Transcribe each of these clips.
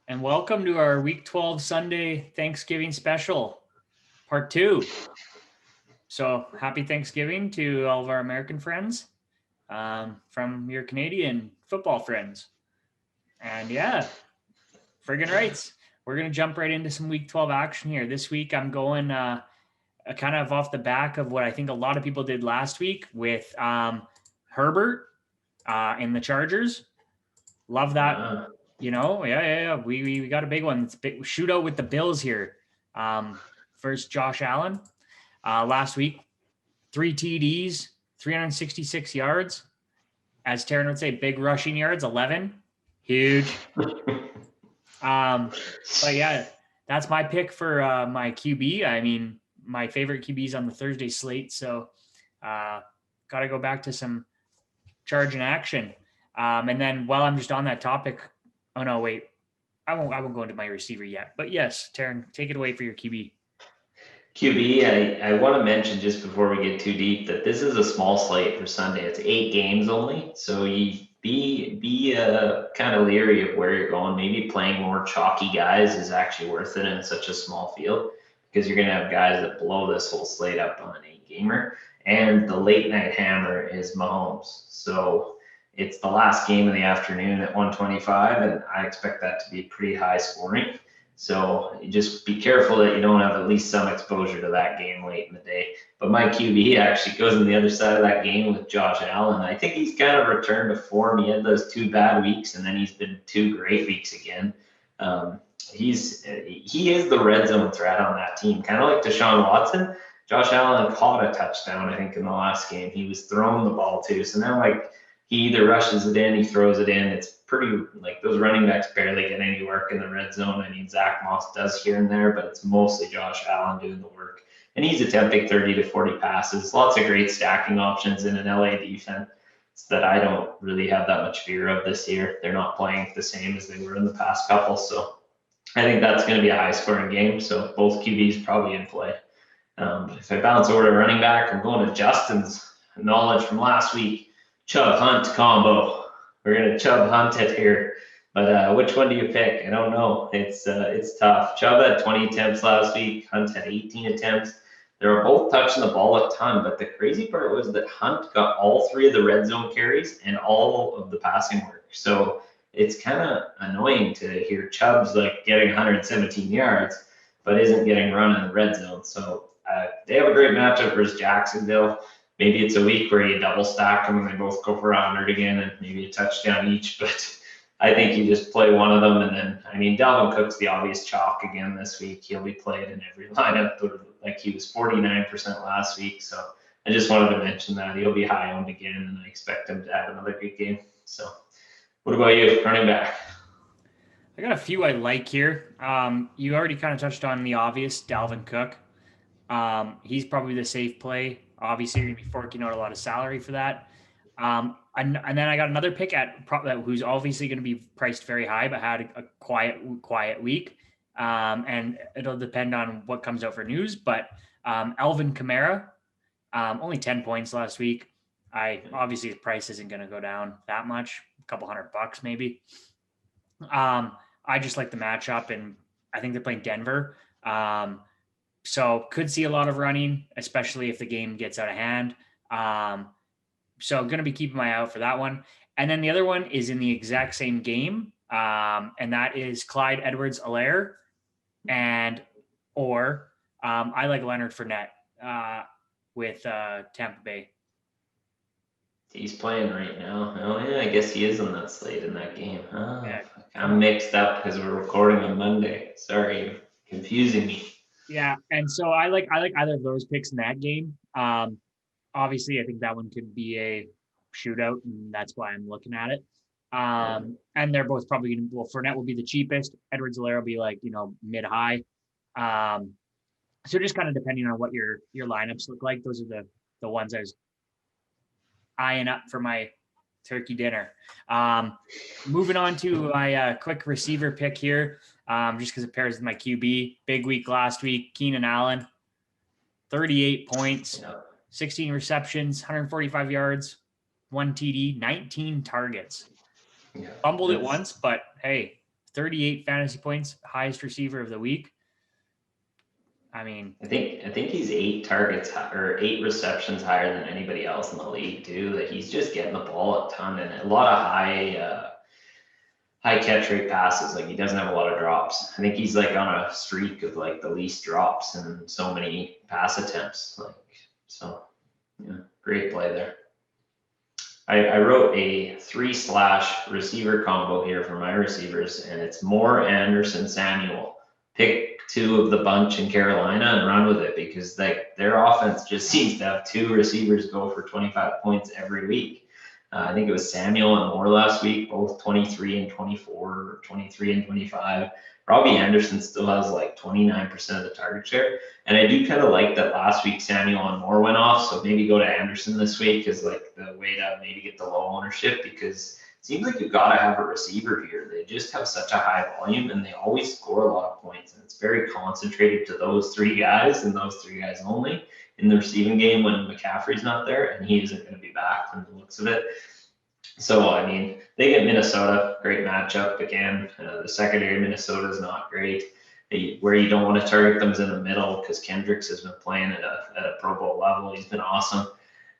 and welcome to our Week 12 Sunday Thanksgiving special, part 2. So happy Thanksgiving to all of our American friends from your Canadian football friends. And yeah, friggin' rights. We're going to jump right into some Week 12 action here. This week I'm going kind of off the back of what I think a lot of people did last week with Herbert in the Chargers. Love that. Yeah. We got a big one. It's a big shootout with the Bills here. First, Josh Allen. Last week, 3 TDs, 366 yards. As Tarin would say, big rushing yards, 11. Huge. But yeah, that's my pick for my QB. I mean, my favorite QBs on the Thursday slate. So got to go back to some charge in action. And then while I'm just on that topic, oh no, wait, I won't go into my receiver yet. But yes, Tarin, take it away for your QB. I want to mention just before we get too deep that this is a small slate for Sunday. It's 8 games only, so you be kind of leery of where you're going. Maybe playing more chalky guys is actually worth it in such a small field because you're going to have guys that blow this whole slate up on an 8-gamer. And the late night hammer is Mahomes. So it's the last game of the afternoon at 125, and I expect that to be pretty high scoring. So just be careful that you don't have at least some exposure to that game late in the day. But my QB actually goes on the other side of that game with Josh Allen. I think he's kind of returned to form. He had those 2 bad weeks, and then he's been 2 great weeks again. He is the red zone threat on that team, kind of like Deshaun Watson. Josh Allen caught a touchdown, I think, in the last game. He was throwing the ball too. So now, he either rushes it in, he throws it in. It's pretty, those running backs barely get any work in the red zone. I mean, Zach Moss does here and there, but it's mostly Josh Allen doing the work. And he's attempting 30 to 40 passes. Lots of great stacking options in an LA defense that I don't really have that much fear of this year. They're not playing the same as they were in the past couple. So I think that's going to be a high-scoring game. So both QBs probably in play. If I bounce over to running back, I'm going to Justin's knowledge from last week. Chubb Hunt combo. We're gonna Chubb Hunt it here, but which one do you pick? I don't know. It's tough. Chubb had 20 attempts last week. Hunt had 18 attempts. They were both touching the ball a ton, but the crazy part was that Hunt got all 3 of the red zone carries and all of the passing work. So it's kind of annoying to hear Chubb's getting 117 yards, but isn't getting run in the red zone. So they have a great matchup versus Jacksonville. Maybe it's a week where you double stack them and they both go for 100 again and maybe a touchdown each. But I think you just play one of them. And then, Dalvin Cook's the obvious chalk again this week. He'll be played in every lineup. He was 49% last week. So I just wanted to mention that. He'll be high owned again, and I expect him to have another good game. So what about you, running back? I got a few I like here. You already kind of touched on the obvious, Dalvin Cook. He's probably the safe play. Obviously, you're going to be forking out a lot of salary for that. And then I got another pick who's obviously going to be priced very high, but had a quiet week. And it'll depend on what comes out for news. But Alvin Kamara, only 10 points last week. Obviously his price isn't going to go down that much, a couple $100 maybe. I just like the matchup, and I think they're playing Denver. So could see a lot of running, especially if the game gets out of hand. So I'm going to be keeping my eye out for that one. And then the other one is in the exact same game, and that is Clyde Edwards-Helaire or I like Leonard Fournette with Tampa Bay. He's playing right now. Oh, yeah, I guess he is on that slate in that game. Oh, yeah. I'm mixed up because we're recording on Monday. Sorry, you're confusing me. Yeah, and so I like either of those picks in that game. Obviously, I think that one could be a shootout, and that's why I'm looking at it. And they're both probably going to. Well, Fournette will be the cheapest. Edwards-Helaire will be mid-high. So just kind of depending on what your lineups look like, those are the ones I was eyeing up for my turkey dinner. Moving on to my quick receiver pick here, just because it pairs with my QB. Big week last week, Keenan Allen, 38 points, 16 receptions, 145 yards, 1 TD, 19 targets. Fumbled it once, but hey, 38 fantasy points, highest receiver of the week. I mean, I think he's 8 receptions higher than anybody else in the league too. That he's just getting the ball a ton and a lot of high catch rate passes. Like he doesn't have a lot of drops. I think he's like on a streak of like the least drops and so many pass attempts. Like so, yeah, great play there. I wrote a 3/ receiver combo here for my receivers, and it's Moore, Anderson, Samuel. Pick 2 of the bunch in Carolina and run with it because like their offense just seems to have 2 receivers go for 25 points every week. I think it was Samuel and Moore last week, both 23 and 24, or 23 and 25. Robbie Anderson still has like 29% of the target share. And I do kind of like that last week Samuel and Moore went off. So maybe go to Anderson this week is like the way to maybe get the low ownership because it seems like you've got to have a receiver here. They just have such a high volume and they always score a lot of points. And it's very concentrated to those 3 guys and those 3 guys only in the receiving game when McCaffrey's not there and he isn't going to be back from the looks of it. So, I mean, they get Minnesota, great matchup. Again, the secondary Minnesota is not great. Where you don't want to target them is in the middle because Kendricks has been playing at a Pro Bowl level. He's been awesome.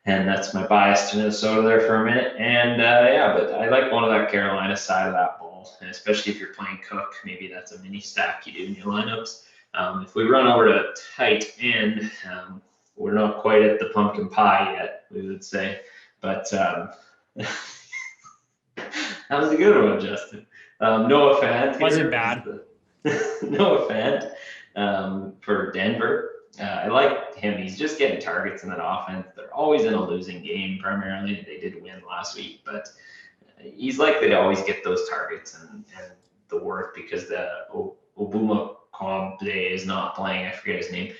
And that's my bias to Minnesota there for a minute. And yeah, but I like one of that Carolina side of that ball. And especially if you're playing Cook, maybe that's a mini stack you do in your lineups. If we run over to tight end, we're not quite at the pumpkin pie yet, we would say. But that was a good one, Justin. Noah Fant. Wasn't bad. Noah Fant for Denver. I like him. He's just getting targets in that offense. They're always in a losing game, primarily. They did win last week, but he's likely to always get those targets and the work because the Obuma Combe is not playing. I forget his name.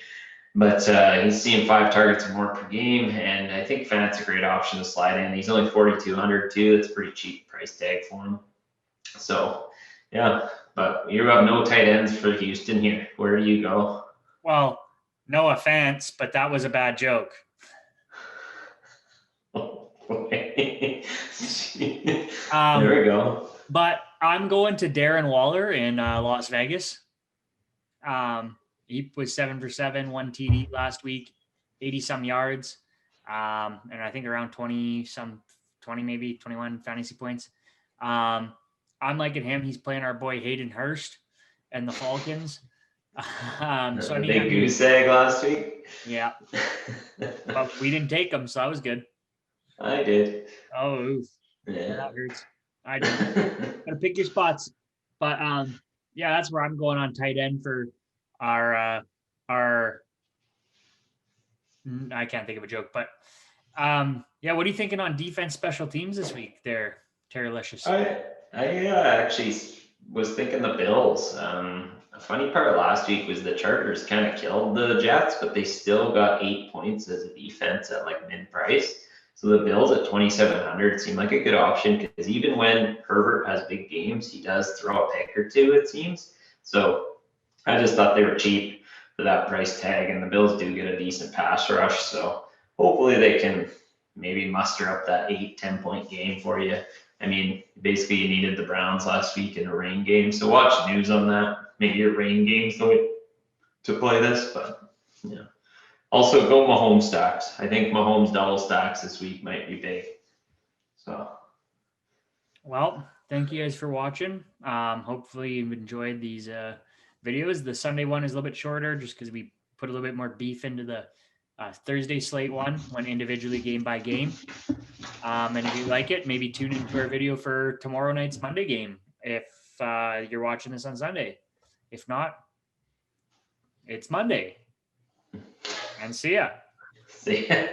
But he's seeing 5 targets or more per game, and I think Fant's a great option to slide in. He's only 4,200 too. That's a pretty cheap price tag for him. So, yeah, but you have no tight ends for Houston here. Where do you go? Well, no offense, but that was a bad joke. There we go. But I'm going to Darren Waller in Las Vegas. He was 7 for 7, 1 TD last week, 80 some yards. And I think around 20 maybe 21 fantasy points. I'm liking him. He's playing our boy Hayden Hurst and the Falcons. So a big goose egg last week. Yeah. But we didn't take him, so that was good. I did. Oh, oof. Yeah. That hurts. I did. Gotta pick your spots. But yeah, that's where I'm going on tight end for our I can't think of a joke, but yeah, what are you thinking on defense special teams this week there, Terrylicious? I actually was thinking the Bills. A funny part last week was the Chargers kind of killed the Jets, but they still got 8 points as a defense at like mid price. So the Bills at 2,700 seem like a good option because even when Herbert has big games, he does throw a pick or 2, it seems. So I just thought they were cheap for that price tag, and the Bills do get a decent pass rush. So hopefully they can maybe muster up that 8-10 point game for you. I mean, basically you needed the Browns last week in a rain game. So watch news on that. Maybe your rain game's the way to play this, but yeah. Also go Mahomes stacks. I think Mahomes double stacks this week might be big. So. Well, thank you guys for watching. Hopefully you've enjoyed these videos. The Sunday one is a little bit shorter just because we put a little bit more beef into the Thursday slate one, went individually game by game. And if you like it, maybe tune into our video for tomorrow night's Monday game if you're watching this on Sunday. If not, it's Monday. And see ya. See ya.